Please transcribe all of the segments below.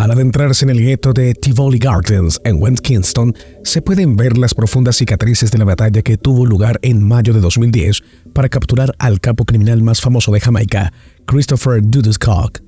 Al adentrarse en el gueto de Tivoli Gardens en West Kingston, se pueden ver las profundas cicatrices de la batalla que tuvo lugar en mayo de 2010 para capturar al capo criminal más famoso de Jamaica, Christopher Dudus Cook.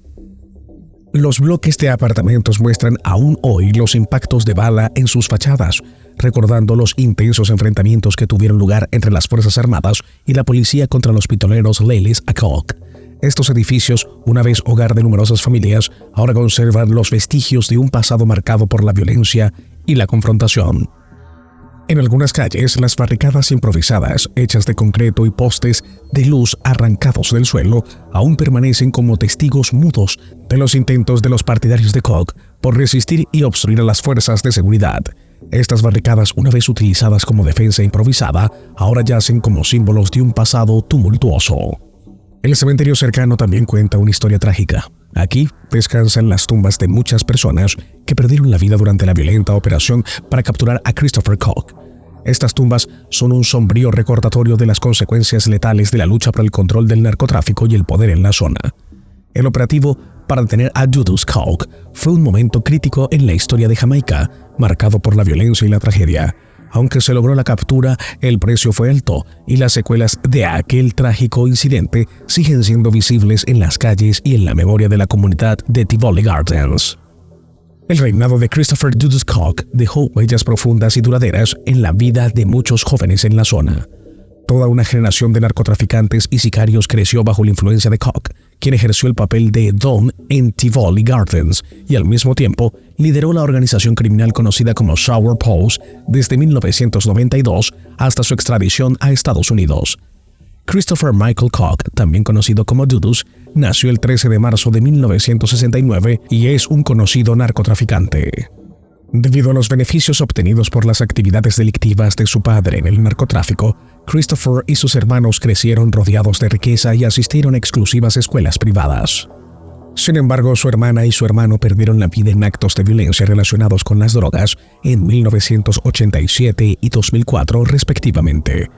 Los bloques de apartamentos muestran aún hoy los impactos de bala en sus fachadas, recordando los intensos enfrentamientos que tuvieron lugar entre las Fuerzas Armadas y la policía contra los pistoleros leales a Cook. Estos edificios, una vez hogar de numerosas familias, ahora conservan los vestigios de un pasado marcado por la violencia y la confrontación. En algunas calles, las barricadas improvisadas, hechas de concreto y postes de luz arrancados del suelo, aún permanecen como testigos mudos de los intentos de los partidarios de Cook por resistir y obstruir a las fuerzas de seguridad. Estas barricadas, una vez utilizadas como defensa improvisada, ahora yacen como símbolos de un pasado tumultuoso. El cementerio cercano también cuenta una historia trágica. Aquí descansan las tumbas de muchas personas que perdieron la vida durante la violenta operación para capturar a Christopher Cook. Estas tumbas son un sombrío recordatorio de las consecuencias letales de la lucha por el control del narcotráfico y el poder en la zona. El operativo para detener a Dudus Cook fue un momento crítico en la historia de Jamaica, marcado por la violencia y la tragedia. Aunque se logró la captura, el precio fue alto y las secuelas de aquel trágico incidente siguen siendo visibles en las calles y en la memoria de la comunidad de Tivoli Gardens. El reinado de Christopher Dudus Cook dejó huellas profundas y duraderas en la vida de muchos jóvenes en la zona. Toda una generación de narcotraficantes y sicarios creció bajo la influencia de Cook, quien ejerció el papel de Don en Tivoli Gardens y al mismo tiempo lideró la organización criminal conocida como Sour Pose desde 1992 hasta su extradición a Estados Unidos. Christopher Michael Cook, también conocido como Dudus, nació el 13 de marzo de 1969 y es un conocido narcotraficante. Debido a los beneficios obtenidos por las actividades delictivas de su padre en el narcotráfico, Christopher y sus hermanos crecieron rodeados de riqueza y asistieron a exclusivas escuelas privadas. Sin embargo, su hermana y su hermano perdieron la vida en actos de violencia relacionados con las drogas en 1987 y 2004 respectivamente.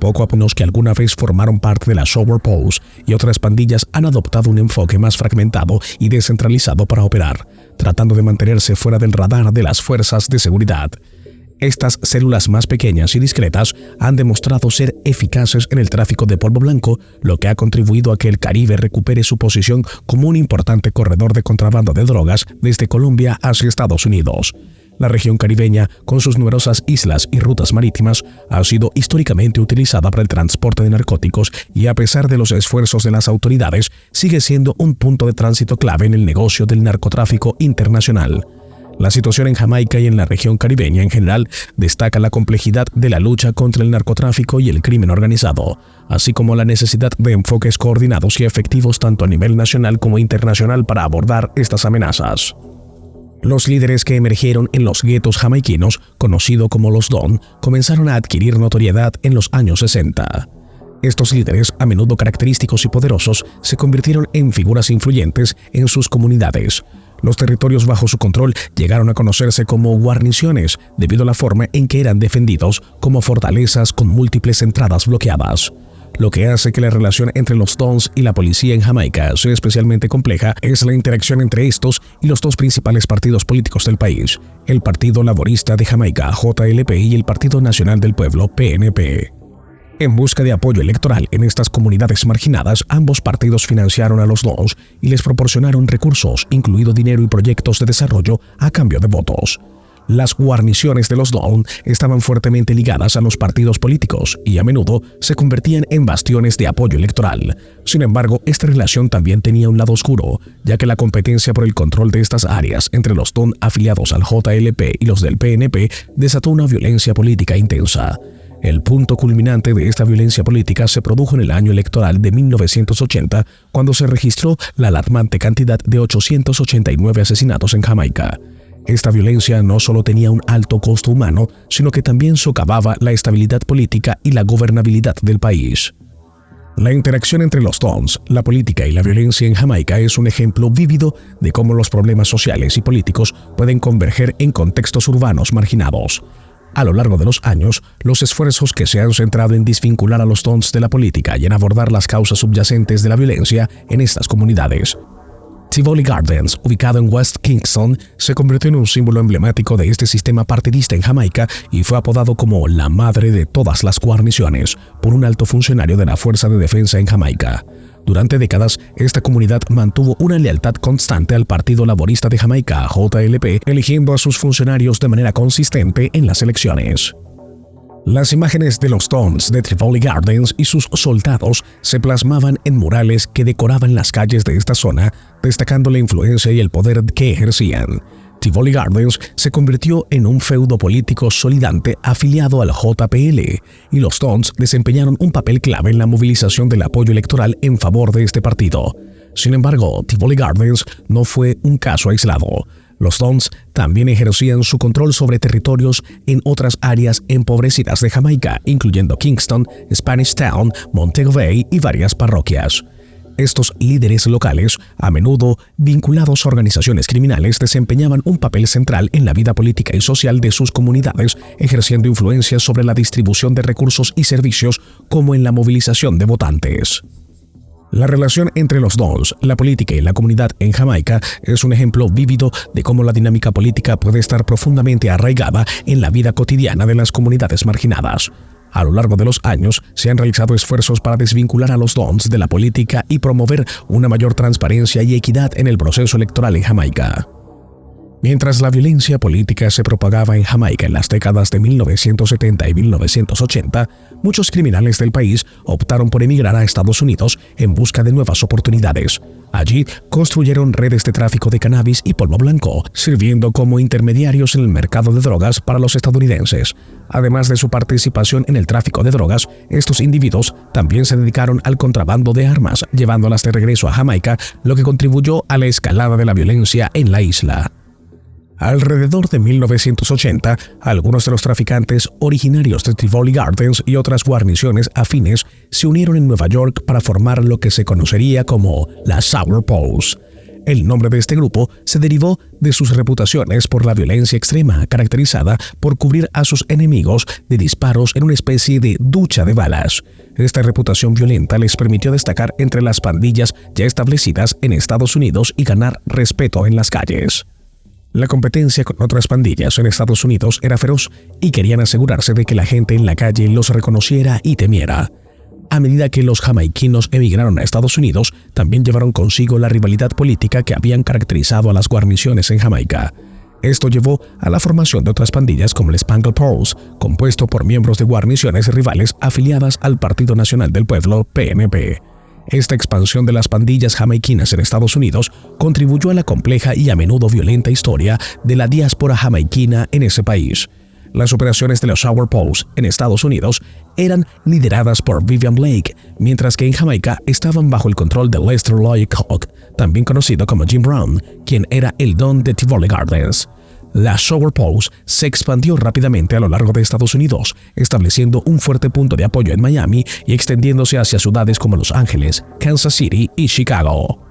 Poco a poco que alguna vez formaron parte de la Sour Pose y otras pandillas han adoptado un enfoque más fragmentado y descentralizado para operar, tratando de mantenerse fuera del radar de las fuerzas de seguridad. Estas células más pequeñas y discretas han demostrado ser eficaces en el tráfico de polvo blanco, lo que ha contribuido a que el Caribe recupere su posición como un importante corredor de contrabando de drogas desde Colombia hacia Estados Unidos. La región caribeña, con sus numerosas islas y rutas marítimas, ha sido históricamente utilizada para el transporte de narcóticos y, a pesar de los esfuerzos de las autoridades, sigue siendo un punto de tránsito clave en el negocio del narcotráfico internacional. La situación en Jamaica y en la región caribeña en general destaca la complejidad de la lucha contra el narcotráfico y el crimen organizado, así como la necesidad de enfoques coordinados y efectivos tanto a nivel nacional como internacional para abordar estas amenazas. Los líderes que emergieron en los guetos jamaiquinos, conocidos como los Don, comenzaron a adquirir notoriedad en los años 60. Estos líderes, a menudo característicos y poderosos, se convirtieron en figuras influyentes en sus comunidades. Los territorios bajo su control llegaron a conocerse como guarniciones, debido a la forma en que eran defendidos como fortalezas con múltiples entradas bloqueadas. Lo que hace que la relación entre los Dons y la policía en Jamaica sea especialmente compleja es la interacción entre estos y los dos principales partidos políticos del país, el Partido Laborista de Jamaica, JLP, y el Partido Nacional del Pueblo, PNP. En busca de apoyo electoral en estas comunidades marginadas, ambos partidos financiaron a los Dons y les proporcionaron recursos, incluido dinero y proyectos de desarrollo, a cambio de votos. Las guarniciones de los Don estaban fuertemente ligadas a los partidos políticos y a menudo se convertían en bastiones de apoyo electoral. Sin embargo, esta relación también tenía un lado oscuro, ya que la competencia por el control de estas áreas entre los Don afiliados al JLP y los del PNP desató una violencia política intensa. El punto culminante de esta violencia política se produjo en el año electoral de 1980, cuando se registró la alarmante cantidad de 889 asesinatos en Jamaica. Esta violencia no solo tenía un alto costo humano, sino que también socavaba la estabilidad política y la gobernabilidad del país. La interacción entre los Dons, la política y la violencia en Jamaica es un ejemplo vívido de cómo los problemas sociales y políticos pueden converger en contextos urbanos marginados. A lo largo de los años, los esfuerzos que se han centrado en desvincular a los Dons de la política y en abordar las causas subyacentes de la violencia en estas comunidades Tivoli Gardens, ubicado en West Kingston, se convirtió en un símbolo emblemático de este sistema partidista en Jamaica y fue apodado como la madre de todas las guarniciones por un alto funcionario de la Fuerza de Defensa en Jamaica. Durante décadas, esta comunidad mantuvo una lealtad constante al Partido Laborista de Jamaica, JLP, eligiendo a sus funcionarios de manera consistente en las elecciones. Las imágenes de los Dons de Tivoli Gardens y sus soldados se plasmaban en murales que decoraban las calles de esta zona, destacando la influencia y el poder que ejercían. Tivoli Gardens se convirtió en un feudo político solidante afiliado al JPL, y los Dons desempeñaron un papel clave en la movilización del apoyo electoral en favor de este partido. Sin embargo, Tivoli Gardens no fue un caso aislado. Los Dons también ejercían su control sobre territorios en otras áreas empobrecidas de Jamaica, incluyendo Kingston, Spanish Town, Montego Bay y varias parroquias. Estos líderes locales, a menudo vinculados a organizaciones criminales, desempeñaban un papel central en la vida política y social de sus comunidades, ejerciendo influencia sobre la distribución de recursos y servicios, como en la movilización de votantes. La relación entre los Dons, la política y la comunidad en Jamaica es un ejemplo vívido de cómo la dinámica política puede estar profundamente arraigada en la vida cotidiana de las comunidades marginadas. A lo largo de los años, se han realizado esfuerzos para desvincular a los Dons de la política y promover una mayor transparencia y equidad en el proceso electoral en Jamaica. Mientras la violencia política se propagaba en Jamaica en las décadas de 1970 y 1980, muchos criminales del país optaron por emigrar a Estados Unidos en busca de nuevas oportunidades. Allí construyeron redes de tráfico de cannabis y polvo blanco, sirviendo como intermediarios en el mercado de drogas para los estadounidenses. Además de su participación en el tráfico de drogas, estos individuos también se dedicaron al contrabando de armas, llevándolas de regreso a Jamaica, lo que contribuyó a la escalada de la violencia en la isla. Alrededor de 1980, algunos de los traficantes originarios de Tivoli Gardens y otras guarniciones afines se unieron en Nueva York para formar lo que se conocería como la Sourpoughs. El nombre de este grupo se derivó de sus reputaciones por la violencia extrema, caracterizada por cubrir a sus enemigos de disparos en una especie de ducha de balas. Esta reputación violenta les permitió destacar entre las pandillas ya establecidas en Estados Unidos y ganar respeto en las calles. La competencia con otras pandillas en Estados Unidos era feroz y querían asegurarse de que la gente en la calle los reconociera y temiera. A medida que los jamaiquinos emigraron a Estados Unidos, también llevaron consigo la rivalidad política que habían caracterizado a las guarniciones en Jamaica. Esto llevó a la formación de otras pandillas como el Spangled Pals, compuesto por miembros de guarniciones rivales afiliadas al Partido Nacional del Pueblo, PNP. Esta expansión de las pandillas jamaiquinas en Estados Unidos contribuyó a la compleja y a menudo violenta historia de la diáspora jamaiquina en ese país. Las operaciones de los Sourpoughs en Estados Unidos eran lideradas por Vivian Blake, mientras que en Jamaica estaban bajo el control de Lester Lloyd Cook, también conocido como Jim Brown, quien era el don de Tivoli Gardens. La Sourpoughs se expandió rápidamente a lo largo de Estados Unidos, estableciendo un fuerte punto de apoyo en Miami y extendiéndose hacia ciudades como Los Ángeles, Kansas City y Chicago.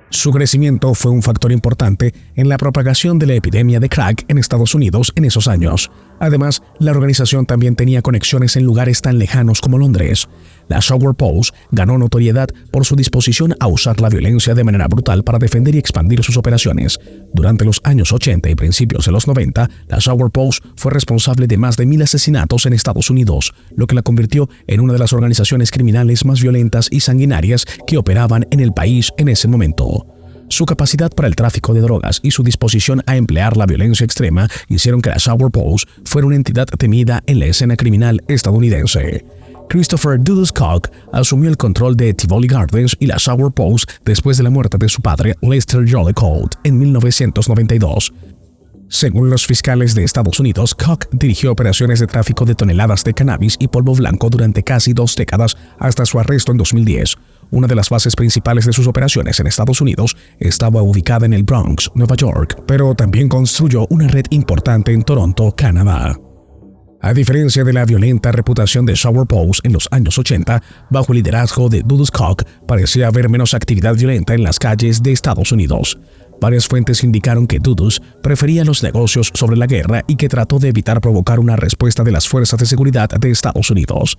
Su crecimiento fue un factor importante en la propagación de la epidemia de crack en Estados Unidos en esos años. Además, la organización también tenía conexiones en lugares tan lejanos como Londres. La Sourpoughs ganó notoriedad por su disposición a usar la violencia de manera brutal para defender y expandir sus operaciones. Durante los años 80 y principios de los 90, la Sourpoughs fue responsable de más de 1,000 asesinatos en Estados Unidos, lo que la convirtió en una de las organizaciones criminales más violentas y sanguinarias que operaban en el país en ese momento. Su capacidad para el tráfico de drogas y su disposición a emplear la violencia extrema hicieron que la Sourpoughs fuera una entidad temida en la escena criminal estadounidense. Christopher Dudus Cook asumió el control de Tivoli Gardens y la Sourpoughs después de la muerte de su padre Lester Lloyd Cook en 1992. Según los fiscales de Estados Unidos, Cook dirigió operaciones de tráfico de toneladas de cannabis y polvo blanco durante casi 2 décadas hasta su arresto en 2010. Una de las bases principales de sus operaciones en Estados Unidos estaba ubicada en el Bronx, Nueva York, pero también construyó una red importante en Toronto, Canadá. A diferencia de la violenta reputación de Sourpoughs en los años 80, bajo el liderazgo de Dudus Cook, parecía haber menos actividad violenta en las calles de Estados Unidos. Varias fuentes indicaron que Dudus prefería los negocios sobre la guerra y que trató de evitar provocar una respuesta de las fuerzas de seguridad de Estados Unidos.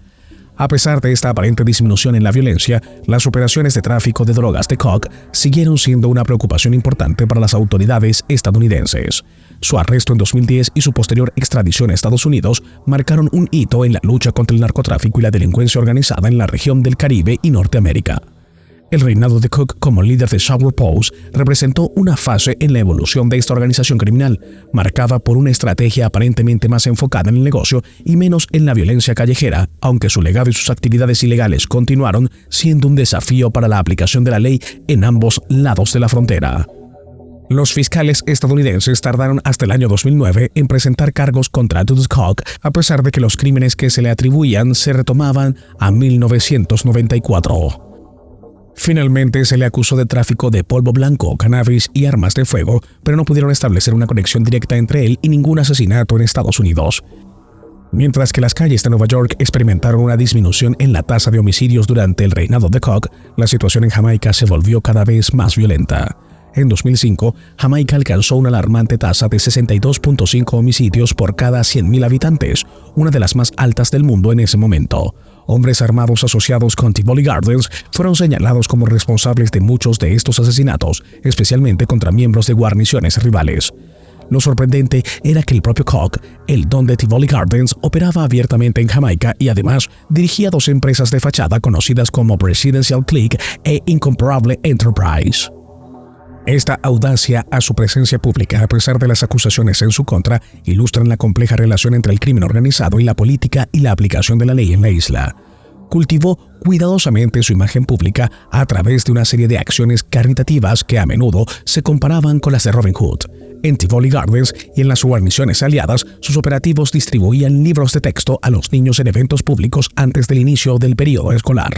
A pesar de esta aparente disminución en la violencia, las operaciones de tráfico de drogas de Koch siguieron siendo una preocupación importante para las autoridades estadounidenses. Su arresto en 2010 y su posterior extradición a Estados Unidos marcaron un hito en la lucha contra el narcotráfico y la delincuencia organizada en la región del Caribe y Norteamérica. El reinado de Koch como líder de Sour Pose representó una fase en la evolución de esta organización criminal, marcada por una estrategia aparentemente más enfocada en el negocio y menos en la violencia callejera, aunque su legado y sus actividades ilegales continuaron siendo un desafío para la aplicación de la ley en ambos lados de la frontera. Los fiscales estadounidenses tardaron hasta el año 2009 en presentar cargos contra Dudas Koch, a pesar de que los crímenes que se le atribuían se retomaban a 1994. Finalmente se le acusó de tráfico de polvo blanco, cannabis y armas de fuego, pero no pudieron establecer una conexión directa entre él y ningún asesinato en Estados Unidos. Mientras que las calles de Nueva York experimentaron una disminución en la tasa de homicidios durante el reinado de Koch, la situación en Jamaica se volvió cada vez más violenta. En 2005, Jamaica alcanzó una alarmante tasa de 62.5 homicidios por cada 100.000 habitantes, una de las más altas del mundo en ese momento. Hombres armados asociados con Tivoli Gardens fueron señalados como responsables de muchos de estos asesinatos, especialmente contra miembros de guarniciones rivales. Lo sorprendente era que el propio Koch, el don de Tivoli Gardens, operaba abiertamente en Jamaica y además dirigía dos empresas de fachada conocidas como Presidential Clique e Incomparable Enterprise. Esta audacia a su presencia pública, a pesar de las acusaciones en su contra, ilustran la compleja relación entre el crimen organizado y la política y la aplicación de la ley en la isla. Cultivó cuidadosamente su imagen pública a través de una serie de acciones caritativas que a menudo se comparaban con las de Robin Hood. En Tivoli Gardens y en las guarniciones aliadas, sus operativos distribuían libros de texto a los niños en eventos públicos antes del inicio del periodo escolar.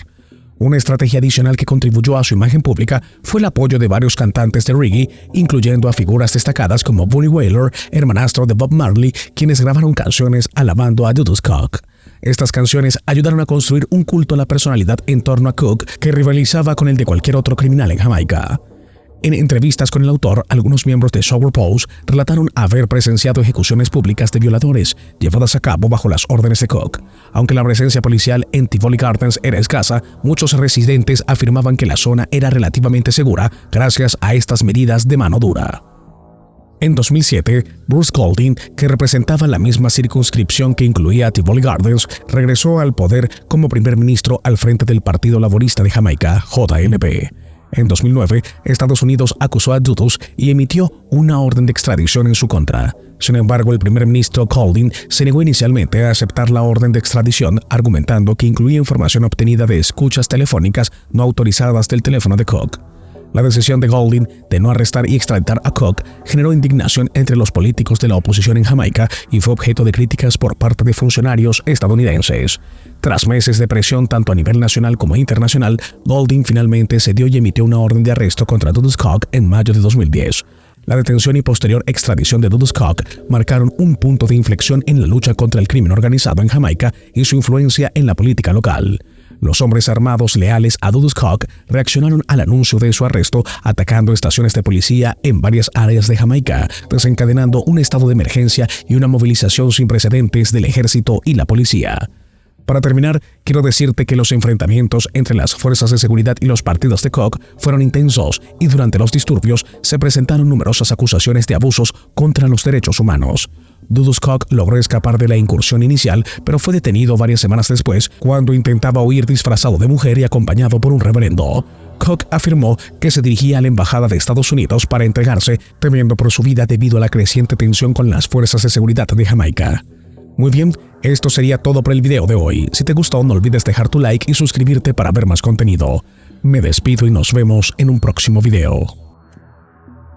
Una estrategia adicional que contribuyó a su imagen pública fue el apoyo de varios cantantes de reggae, incluyendo a figuras destacadas como Bunny Wailer, hermanastro de Bob Marley, quienes grabaron canciones alabando a Dudas Koch. Estas canciones ayudaron a construir un culto a la personalidad en torno a Koch que rivalizaba con el de cualquier otro criminal en Jamaica. En entrevistas con el autor, algunos miembros de Sour Pose relataron haber presenciado ejecuciones públicas de violadores llevadas a cabo bajo las órdenes de Koch. Aunque la presencia policial en Tivoli Gardens era escasa, muchos residentes afirmaban que la zona era relativamente segura gracias a estas medidas de mano dura. En 2007, Bruce Golding, que representaba la misma circunscripción que incluía a Tivoli Gardens, regresó al poder como primer ministro al frente del Partido Laborista de Jamaica, JLP. En 2009, Estados Unidos acusó a Dudas y emitió una orden de extradición en su contra. Sin embargo, el primer ministro Golding se negó inicialmente a aceptar la orden de extradición, argumentando que incluía información obtenida de escuchas telefónicas no autorizadas del teléfono de Koch. La decisión de Golding de no arrestar y extraditar a Koch generó indignación entre los políticos de la oposición en Jamaica y fue objeto de críticas por parte de funcionarios estadounidenses. Tras meses de presión tanto a nivel nacional como internacional, Golding finalmente cedió y emitió una orden de arresto contra Dudas Koch en mayo de 2010. La detención y posterior extradición de Dudas Koch marcaron un punto de inflexión en la lucha contra el crimen organizado en Jamaica y su influencia en la política local. Los hombres armados leales a Dudas Koch reaccionaron al anuncio de su arresto atacando estaciones de policía en varias áreas de Jamaica, desencadenando un estado de emergencia y una movilización sin precedentes del ejército y la policía. Para terminar, quiero decirte que los enfrentamientos entre las fuerzas de seguridad y los partidos de Koch fueron intensos y durante los disturbios se presentaron numerosas acusaciones de abusos contra los derechos humanos. Dudas Koch logró escapar de la incursión inicial, pero fue detenido varias semanas después cuando intentaba huir disfrazado de mujer y acompañado por un reverendo. Koch afirmó que se dirigía a la embajada de Estados Unidos para entregarse, temiendo por su vida debido a la creciente tensión con las fuerzas de seguridad de Jamaica. Muy bien, esto sería todo por el video de hoy. Si te gustó, no olvides dejar tu like y suscribirte para ver más contenido. Me despido y nos vemos en un próximo video.